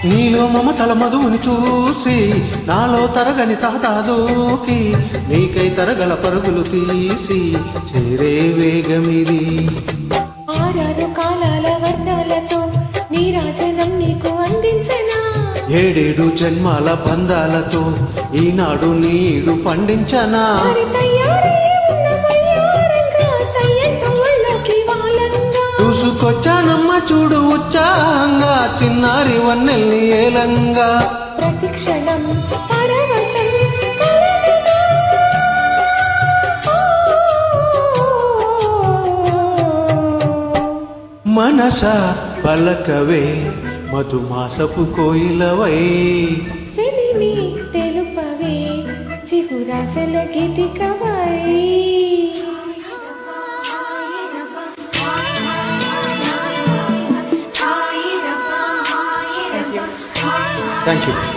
నీలో మమతల మధువుని చూసి నాలో తరగని తాతాదోకి నీకై తరగల పరుగులు తీసి చేరే వేగమిది. ఆరారు కాలాల వర్ణాలతో నీరాజనం నీకు అందించనా, ఏడేడు జన్మాల బంధాలతో ఈనాడు నీడు పండించనా. చూసుకొచ్చానమ్మ చూడు ఉత్సాహంగా చిన్నారి వన్నెల్ని ఏలంగా. ప్రతిక్షణం పరవశం మనస పలకవే మధుమాసపు కోయిలవై, చెలిమి తెలుపవే చిగురాసల గీతికవై. Thank you.